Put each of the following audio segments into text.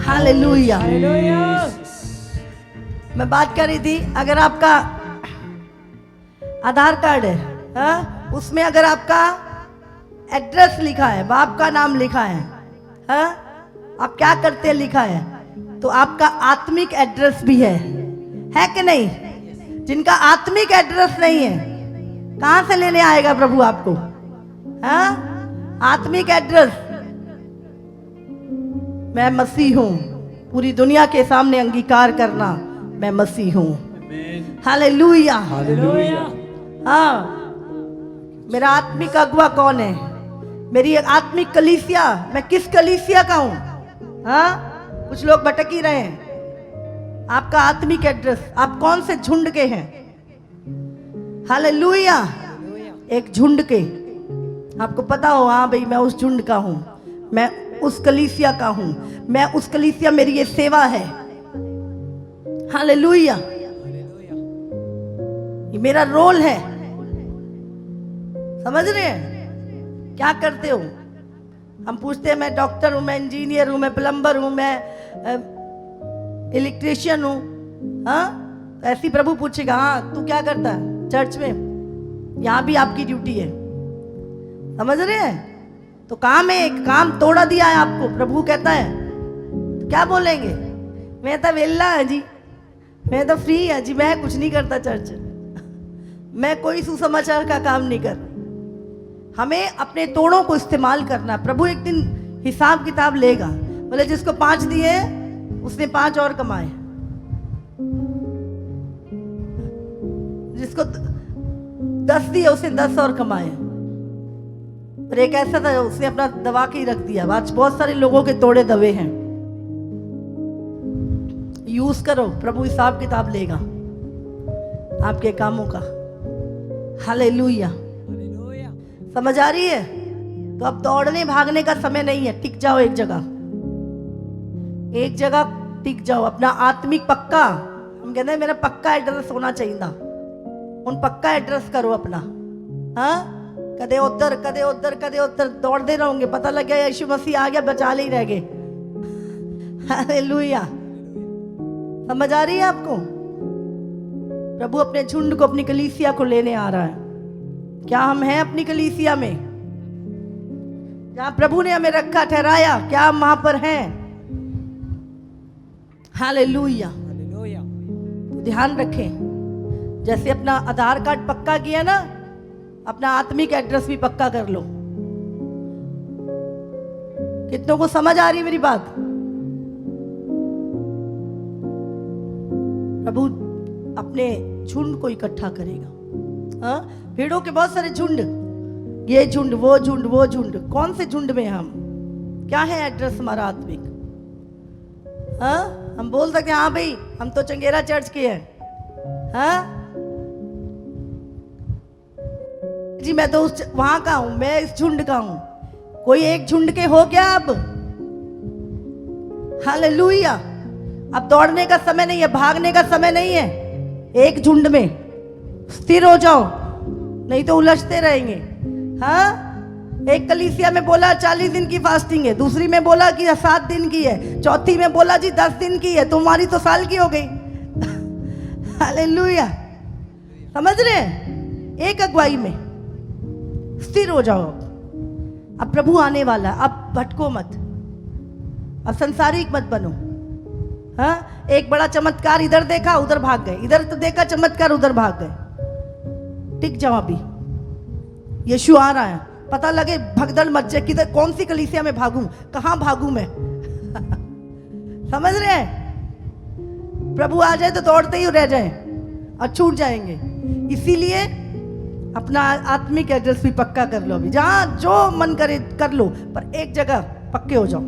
Hallelujah. मैं बात कर रही थी, अगर आपका आधार कार्ड है, उसमें अगर आपका एड्रेस लिखा है, बाप का नाम लिखा है, आप क्या करते हैं लिखा है, तो आपका आत्मिक एड्रेस भी है कि नहीं? जिनका आत्मिक एड्रेस नहीं है, कहां से लेने आएगा प्रभु आपको? आत्मिक एड्रेस, मैं मसीह हूं, पूरी दुनिया के सामने अंगीकार करना, मैं मसीह हूं। हालेलुया। हाँ, मेरा आत्मिक अगुआ कौन है? मेरी आत्मिक कलीसिया, मैं किस कलीसिया का हूं? कुछ लोग भटक ही रहे हैं। आपका आत्मिक एड्रेस, आप कौन से झुंड के हैं? हालेलुया। एक झुंड के, आपको पता हो, हाँ भाई मैं उस झुंड का हूं, मैं उस कलीसिया का हूं, मैं उस कलीसिया, मेरी ये सेवा है। हालेलुया, ये मेरा रोल है। समझ रहे हैं? क्या करते हो? हम पूछते हैं, मैं डॉक्टर हूं, मैं इंजीनियर हूं, मैं प्लम्बर हूं, मैं इलेक्ट्रिशियन हूं। ऐसी प्रभु पूछेगा, हाँ तू क्या करता है चर्च में? यहां भी आपकी ड्यूटी है। समझ रहे हैं? तो काम है, एक काम तोड़ा दिया है आपको, प्रभु कहता है, तो क्या बोलेंगे? मैं तो वेला है जी, मैं तो फ्री है जी, मैं कुछ नहीं करता चर्च, मैं कोई सुसमाचार का काम नहीं कर। हमें अपने तोड़ों को इस्तेमाल करना। प्रभु एक दिन हिसाब किताब लेगा। बोले जिसको 5 दिए उसने 5 और कमाए, जिसको 10 दिए उसने 10 और कमाए। पर एक ऐसा था, उसने अपना दबा के ही रख दिया। आज बहुत सारे लोगों के तोड़े दबे हैं। यूज करो, प्रभु हिसाब किताब लेगा आपके कामों का। हालेलुया। समझ आ रही है? तो अब दौड़ने भागने का समय नहीं है। टिक जाओ एक जगह, एक जगह टिक जाओ। अपना आत्मिक पक्का, हम कहते हैं मेरा पक्का एड्रेस होना चाहिए था, उन पक्का एड्रेस करो अपना। कदे उधर कदे उधर कदे उधर दौड़ते रहोगे, पता लग गया यीशु मसीह आ गया, बचा ले ही रह गए। हालेलुया। समझ आ रही है आपको? प्रभु अपने झुंड को, अपनी कलीसिया को लेने आ रहा है। क्या हम हैं अपनी कलीसिया में? जहां प्रभु ने हमें रखा, ठहराया, क्या हम वहां पर हैं? हालेलुया। तो ध्यान रखें, जैसे अपना आधार कार्ड पक्का किया ना, अपना आत्मिक एड्रेस भी पक्का कर लो। कितनों को समझ आ रही है मेरी बात? प्रभु अपने झुंड को इकट्ठा करेगा। भेड़ों के बहुत सारे झुंड, ये झुंड, वो झुंड, वो झुंड। कौन से झुंड में हम? क्या है एड्रेस हमारा आत्मिक? हम बोल सकते हैं, हाँ भाई हम तो चंगेरा चर्च के हैं, जी मैं तो वहां का हूं, मैं इस झुंड का हूं। कोई एक झुंड के हो क्या अब? हालेलुया। अब दौड़ने का समय नहीं है, भागने का समय नहीं है। एक झुंड में स्थिर हो जाओ, नहीं तो उलझते रहेंगे। एक कलीसिया में बोला 40 दिन की फास्टिंग है, दूसरी में बोला कि 7 दिन की है, चौथी में बोला जी 10 दिन की है, तुम्हारी तो साल की हो गई। हालेलुया। समझ रहे हैं? एक अगुवाई में स्थिर हो जाओ। अब प्रभु आने वाला, अब भटको मत, अब संसारिक मत बनो। एक बड़ा चमत्कार इधर देखा उधर भाग गए, इधर तो देखा चमत्कार उधर भाग गए। टिक जाओ, अभी यीशु आ रहा है। पता लगे भगदड़ मच जाए, किधर कौन सी कलीसिया में भागूं, कहां भागूं मैं। समझ रहे हैं? प्रभु आ जाए तो दौड़ते ही रह जाए और छूट जाएंगे। इसीलिए अपना आत्मिक एड्रेस भी पक्का कर लो। अभी जहां जो मन करे कर लो, पर एक जगह पक्के हो जाओ।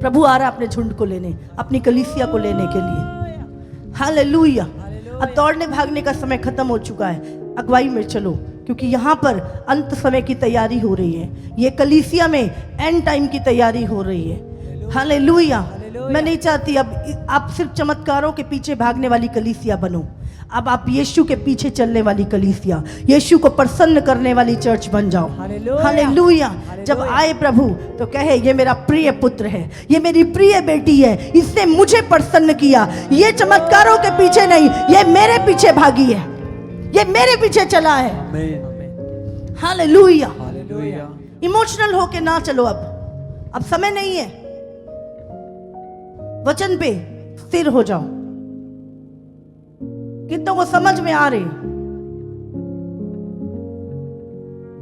प्रभु आ रहा है अपने झुंड को लेने, अपनी कलीसिया को लेने के लिए। हालेलुया। अब दौड़ने भागने का समय खत्म हो चुका है, अगुवाई में चलो, क्योंकि यहाँ पर अंत समय की तैयारी हो रही है। ये कलीसिया में एंड टाइम की तैयारी हो रही है। हालेलुया। मैं नहीं चाहती अब आप सिर्फ चमत्कारों के पीछे भागने वाली कलीसिया बनो। अब आप यीशु के पीछे चलने वाली कलीसिया, यीशु को प्रसन्न करने वाली चर्च बन जाओ। हालेलुया। जब आए प्रभु तो कहे ये मेरा प्रिय पुत्र है, ये मेरी प्रिय बेटी है, इसने मुझे प्रसन्न किया। ये चमत्कारों के पीछे नहीं, ये मेरे पीछे भागी है, ये मेरे पीछे चला है। हालेलुया। इमोशनल होके ना चलो। अब समय नहीं है, वचन पे स्थिर हो जाओ। कितनों को समझ में आ रही?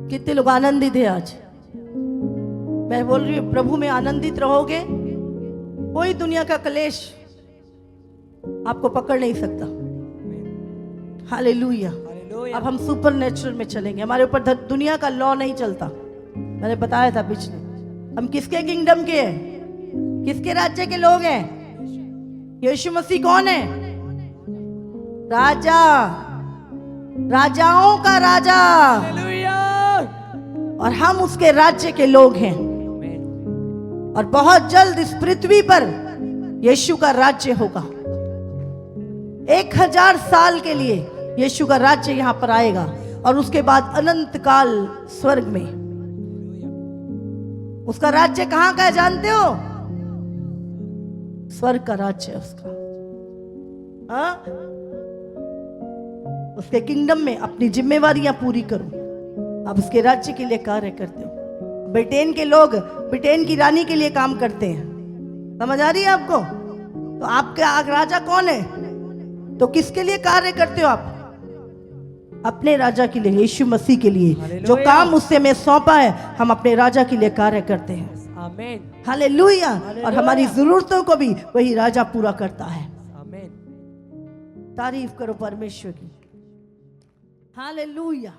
कितने लोग आनंदित है आज? मैं बोल रही हूं प्रभु में आनंदित रहोगे, कोई दुनिया का क्लेश आपको पकड़ नहीं सकता। हालेलुया। अब हम सुपर नेचुरल में चलेंगे, हमारे ऊपर दुनिया का लॉ नहीं चलता। मैंने बताया था पिछले, हम किसके किंगडम के हैं, किसके राज्य के लोग हैं? यीशु मसीह कौन है? राजा, राजाओं का राजा, और हम उसके राज्य के लोग हैं। और बहुत जल्द इस पृथ्वी पर यीशु का राज्य होगा। 1000 साल के लिए यीशु का राज्य यहां पर आएगा, और उसके बाद अनंत काल स्वर्ग में। उसका राज्य कहां का है जानते हो? स्वर्ग का राज्य है उसका। उसके किंगडम में अपनी जिम्मेवारियां पूरी करो। आप उसके राज्य के लिए कार्य करते हो। ब्रिटेन के लोग ब्रिटेन की रानी के लिए काम करते हैं। समझ आ रही है आपको? तो आपका राजा कौन है? तो किसके लिए कार्य करते हो आप? अपने राजा के लिए, यीशु मसीह के लिए। जो काम उससे में सौंपा है, हम अपने राजा के लिए कार्य करते हैं। आमीन। हालेलुया। और हमारी जरूरतों को भी वही राजा पूरा करता है। आमीन। तारीफ करो परमेश्वर की। हालेलुया।